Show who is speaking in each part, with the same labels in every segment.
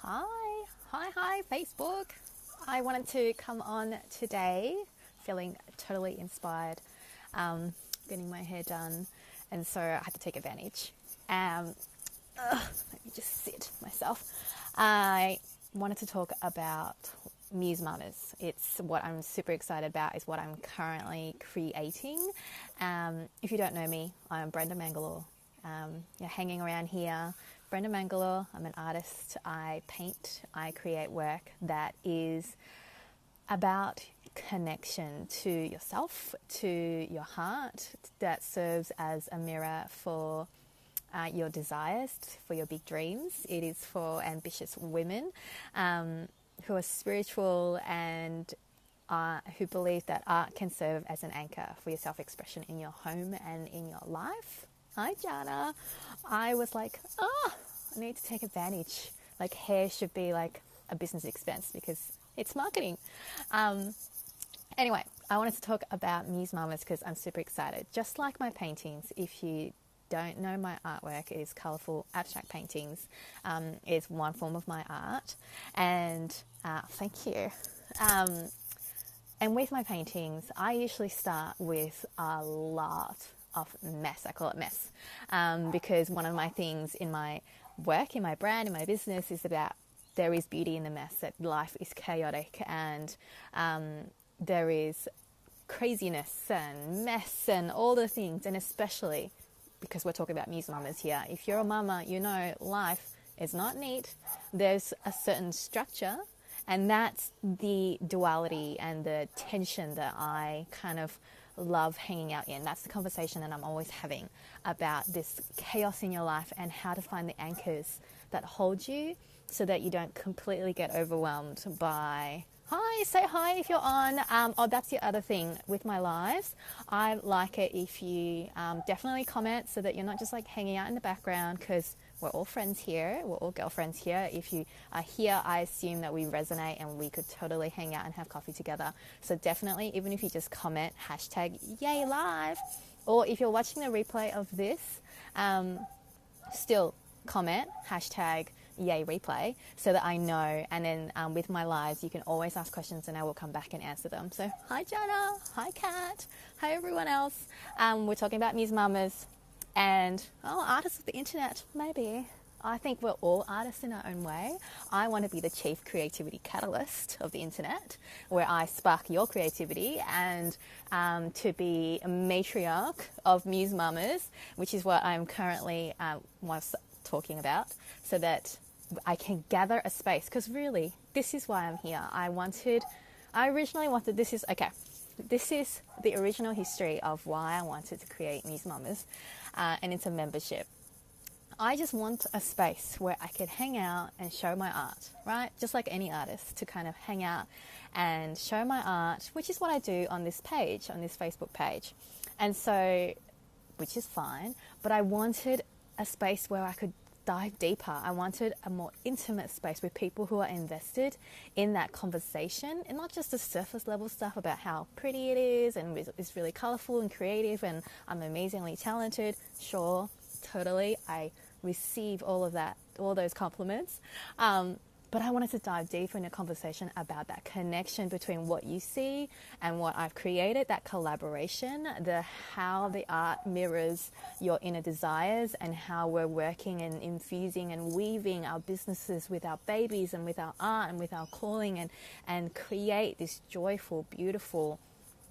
Speaker 1: Hi, Facebook. I wanted to come on today feeling totally inspired, getting my hair done, and so I had to take advantage. Let me just sit myself. I wanted to talk about MUSE Mamas. It's what I'm super excited about, is what I'm currently creating. If you don't know me, I'm Brenda Mangalore. You're hanging around here. Brenda Mangalore, I'm an artist. I paint, I create work that is about connection to yourself, to your heart, that serves as a mirror for your desires, for your big dreams. It is for ambitious women who are spiritual and who believe that art can serve as an anchor for your self-expression in your home and in your life. Hi, Jana. I was like, I need to take advantage. Like, hair should be like a business expense because it's marketing. Anyway, I wanted to talk about MUSE Mamas because I'm super excited. Just like my paintings, if you don't know, my artwork is colourful abstract paintings, is one form of my art. And thank you. And with my paintings, I usually start with a lot of mess. I call it mess, because one of my things in my work, in my brand, in my business is about there is beauty in the mess, that life is chaotic and there is craziness and mess and all the things. And especially because we're talking about MUSE Mamas here, if you're a mama, you know life is not neat. There's a certain structure, and that's the duality and the tension that I kind of love hanging out in. That's the conversation that I'm always having about this chaos in your life and how to find the anchors that hold you so that you don't completely get overwhelmed by, hi, say hi if you're on. That's the other thing with my lives. I like it if you definitely comment so that you're not just like hanging out in the background, because we're all friends here. We're all girlfriends here. If you are here, I assume that we resonate and we could totally hang out and have coffee together. So definitely, even if you just comment, hashtag yay live, or if you're watching the replay of this, still comment, hashtag yay replay, so that I know. And then with my lives, you can always ask questions and I will come back and answer them. So hi Jana, hi Kat, hi everyone else. We're talking about MUSE Mamas and artists of the internet, maybe. I think we're all artists in our own way. I want to be the chief creativity catalyst of the internet, where I spark your creativity, and to be a matriarch of MUSE Mamas, which is what I'm currently was talking about, so that I can gather a space. Because really, this is why I'm here. I originally wanted, this is the original history of why I wanted to create MUSE Mamas, and it's a membership. I just want a space where I could hang out and show my art, right? Just like any artist, to kind of hang out and show my art, which is what I do on this page, on this Facebook page. And so, which is fine, but I wanted a space where I could dive deeper. I wanted a more intimate space with people who are invested in that conversation, and not just the surface level stuff about how pretty it is and it's really colorful and creative and I'm amazingly talented. Sure, totally, I receive all of that, all those compliments. But I wanted to dive deeper in a conversation about that connection between what you see and what I've created, that collaboration, how the art mirrors your inner desires, and how we're working and infusing and weaving our businesses with our babies and with our art and with our calling, and create this joyful, beautiful,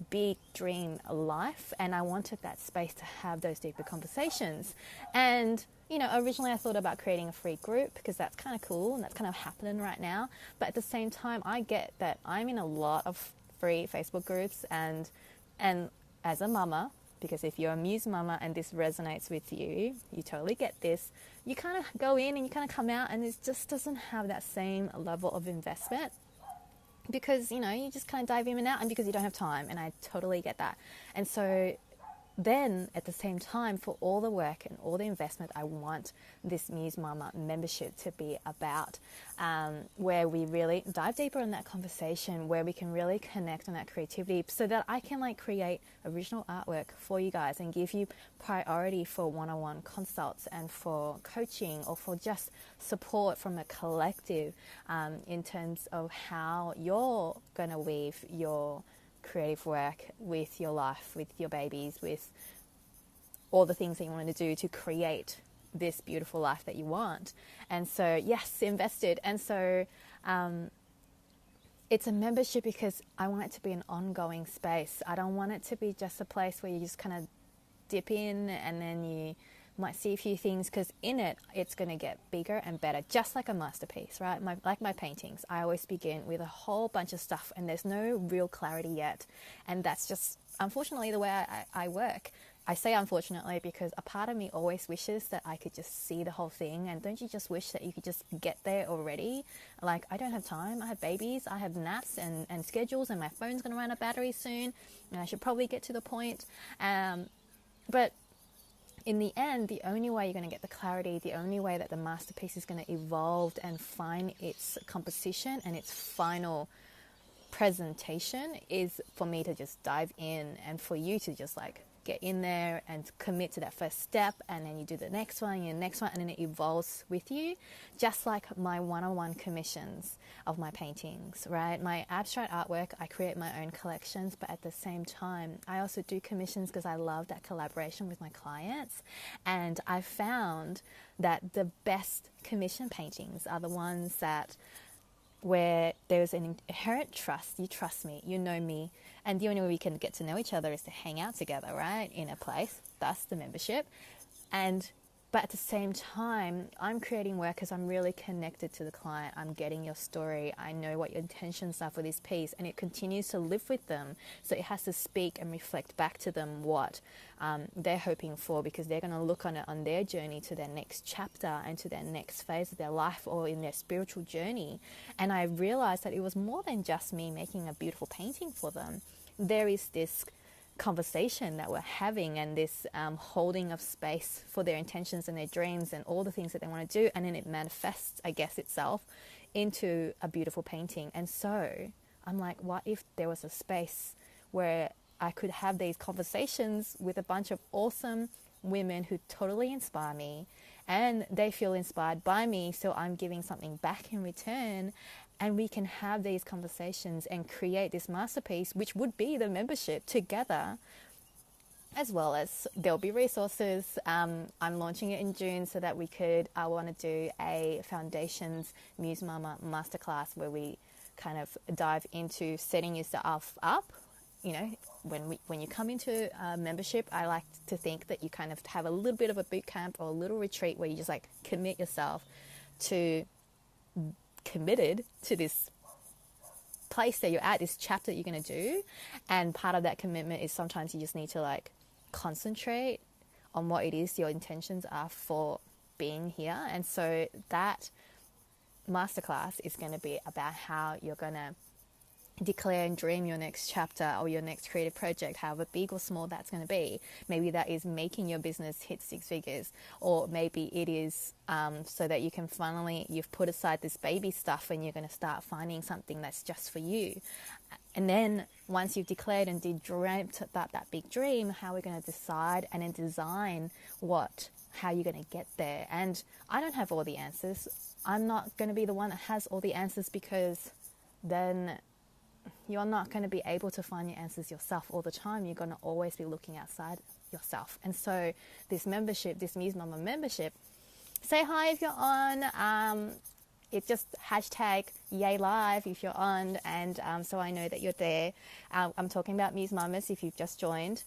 Speaker 1: big dream life. And I wanted that space to have those deeper conversations. And originally I thought about creating a free group because that's kind of cool and that's kind of happening right now. But at the same time, I get that I'm in a lot of free Facebook groups, and as a mama, because if you're a MUSE Mama and this resonates with you, you totally get this. You kind of go in and you kind of come out, and it just doesn't have that same level of investment, because you just kind of dive in and out, and because you don't have time, and I totally get that. And so then at the same time, for all the work and all the investment, I want this Muse Mama membership to be about, where we really dive deeper in that conversation, where we can really connect on that creativity, so that I can like create original artwork for you guys and give you priority for one-on-one consults and for coaching, or for just support from a collective, in terms of how you're going to weave your creative work with your life, with your babies, with all the things that you want to do to create this beautiful life that you want. And so, yes, invested. And so it's a membership because I want it to be an ongoing space. I don't want it to be just a place where you just kind of dip in and then you might see a few things, because in it, it's going to get bigger and better, just like a masterpiece, right? Like my paintings, I always begin with a whole bunch of stuff and there's no real clarity yet. And that's just, unfortunately, the way I work. I say unfortunately because a part of me always wishes that I could just see the whole thing. And don't you just wish that you could just get there already? Like, I don't have time. I have babies. I have naps and schedules, and my phone's going to run out of battery soon. And I should probably get to the point. But in the end, the only way you're going to get the clarity, the only way that the masterpiece is going to evolve and find its composition and its final presentation is for me to just dive in, and for you to just like get in there and commit to that first step, and then you do the next one and the next one, and then it evolves with you, just like my one-on-one commissions of my paintings, right? My abstract artwork, I create my own collections, but at the same time I also do commissions because I love that collaboration with my clients. And I found that the best commission paintings are the ones that where there's an inherent trust. You trust me, you know me, and the only way we can get to know each other is to hang out together, right, in a place. That's the membership. But at the same time, I'm creating work because I'm really connected to the client. I'm getting your story. I know what your intentions are for this piece, and it continues to live with them. So it has to speak and reflect back to them what they're hoping for, because they're going to look on it on their journey to their next chapter and to their next phase of their life, or in their spiritual journey. And I realized that it was more than just me making a beautiful painting for them. There is this conversation that we're having, and this holding of space for their intentions and their dreams and all the things that they want to do, and then it manifests, I guess, itself into a beautiful painting. And so I'm like, what if there was a space where I could have these conversations with a bunch of awesome women who totally inspire me, and they feel inspired by me, so I'm giving something back in return. And we can have these conversations and create this masterpiece, which would be the membership, together, as well as there'll be resources. I'm launching it in June so that I want to do a Foundations Muse Mama Masterclass, where we kind of dive into setting yourself up. You know, when you come into a membership, I like to think that you kind of have a little bit of a boot camp or a little retreat where you just like commit yourself to committed to this place that you're at, this chapter that you're going to do. And part of that commitment is sometimes you just need to like concentrate on what it is your intentions are for being here. And so that masterclass is going to be about how you're going to declare and dream your next chapter or your next creative project, however big or small that's going to be. Maybe that is making your business hit 6 figures, or maybe it is so that you can finally, you've put aside this baby stuff and you're going to start finding something that's just for you. And then once you've declared and dreamt about that big dream, how we're going to decide and then design how you're going to get there. And I don't have all the answers. I'm not going to be the one that has all the answers, because then you're not going to be able to find your answers yourself all the time. You're going to always be looking outside yourself. And so this membership, this Muse Mama membership, say hi if you're on. It's just hashtag yay live if you're on, and so I know that you're there. I'm talking about Muse Mamas if you've just joined,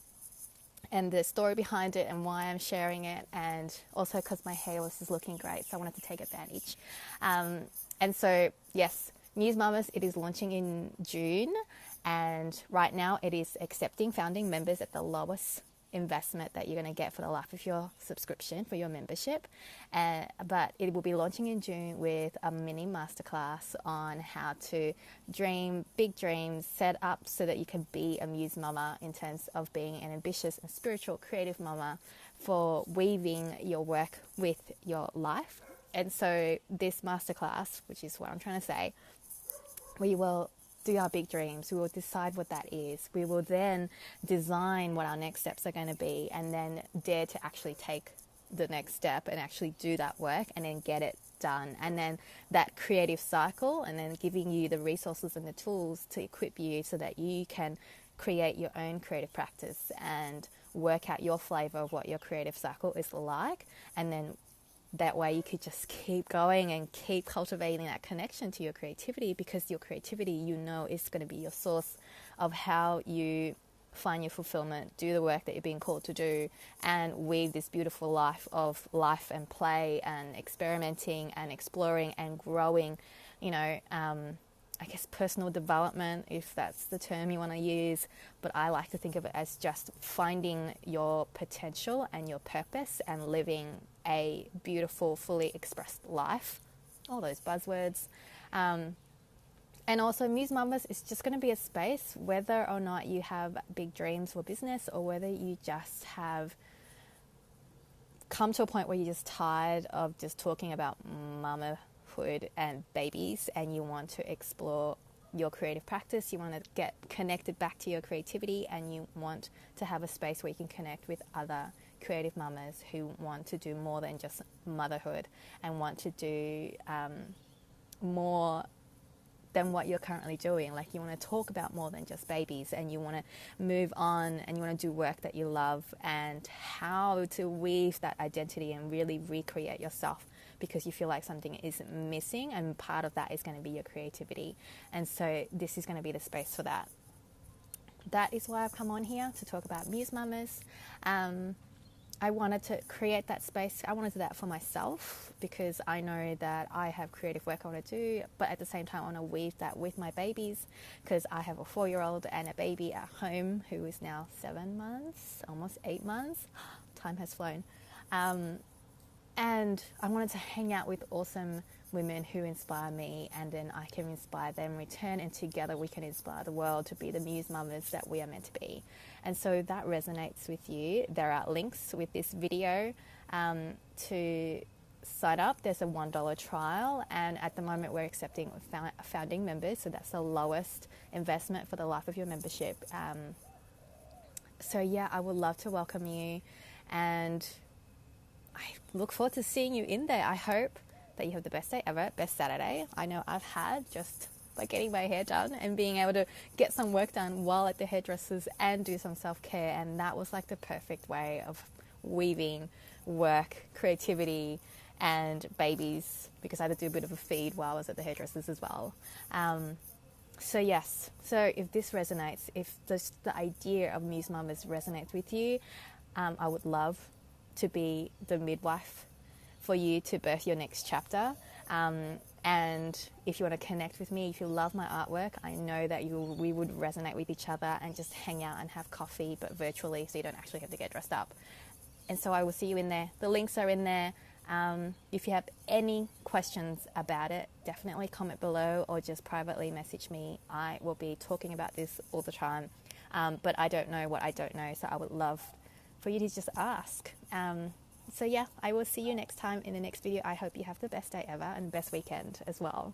Speaker 1: and the story behind it and why I'm sharing it, and also because my hair was just looking great, so I wanted to take advantage. And so, yes, Muse Mamas, it is launching in June, and right now it is accepting founding members at the lowest investment that you're going to get for the life of your subscription, for your membership. But it will be launching in June with a mini masterclass on how to dream big dreams, set up so that you can be a Muse Mama in terms of being an ambitious and spiritual creative mama, for weaving your work with your life. And so this masterclass, which is what I'm trying to say, we will do our big dreams. We will decide what that is. We will then design what our next steps are going to be, and then dare to actually take the next step and actually do that work and then get it done. And then that creative cycle, and then giving you the resources and the tools to equip you so that you can create your own creative practice and work out your flavor of what your creative cycle is like. And then that way you could just keep going and keep cultivating that connection to your creativity, because your creativity, you know, is going to be your source of how you find your fulfillment, do the work that you're being called to do, and weave this beautiful life of life and play and experimenting and exploring and growing, you know, I guess personal development, if that's the term you want to use. But I like to think of it as just finding your potential and your purpose and living a beautiful, fully expressed life. All those buzzwords. And also, Muse Mamas is just going to be a space, whether or not you have big dreams for business, or whether you just have come to a point where you're just tired of just talking about mamahood and babies, and you want to explore your creative practice, you want to get connected back to your creativity, and you want to have a space where you can connect with other creative mamas who want to do more than just motherhood and want to do more than what you're currently doing. Like, you want to talk about more than just babies, and you want to move on, and you want to do work that you love, and how to weave that identity and really recreate yourself because you feel like something is missing, and part of that is going to be your creativity. And so this is going to be the space for that. That is why I've come on here to talk about Muse Mamas. I wanted to create that space. I wanted to do that for myself, because I know that I have creative work I want to do, but at the same time I want to weave that with my babies, because I have a 4-year-old and a baby at home who is now 7 months, almost 8 months. Time has flown. And I wanted to hang out with awesome women who inspire me, and then I can inspire them in return, and together we can inspire the world to be the Muse Mamas that we are meant to be. And so that resonates with you. There are links with this video to sign up. There's a $1 trial, and at the moment we're accepting founding members, so that's the lowest investment for the life of your membership. So yeah, I would love to welcome you, and I look forward to seeing you in there. I hope that you have the best day ever, best Saturday I know I've had, just by getting my hair done and being able to get some work done while at the hairdressers and do some self-care. And that was like the perfect way of weaving work, creativity, and babies, because I had to do a bit of a feed while I was at the hairdressers as well. So yes, so if this resonates, if the idea of Muse Mamas resonates with you, I would love to be the midwife for you to birth your next chapter. And if you want to connect with me, if you love my artwork, I know that we would resonate with each other and just hang out and have coffee, but virtually, so you don't actually have to get dressed up. And so I will see you in there. The links are in there. If you have any questions about it, definitely comment below or just privately message me. I will be talking about this all the time, but I don't know what I don't know, so I would love for you to just ask. So yeah, I will see you next time in the next video. I hope you have the best day ever and best weekend as well.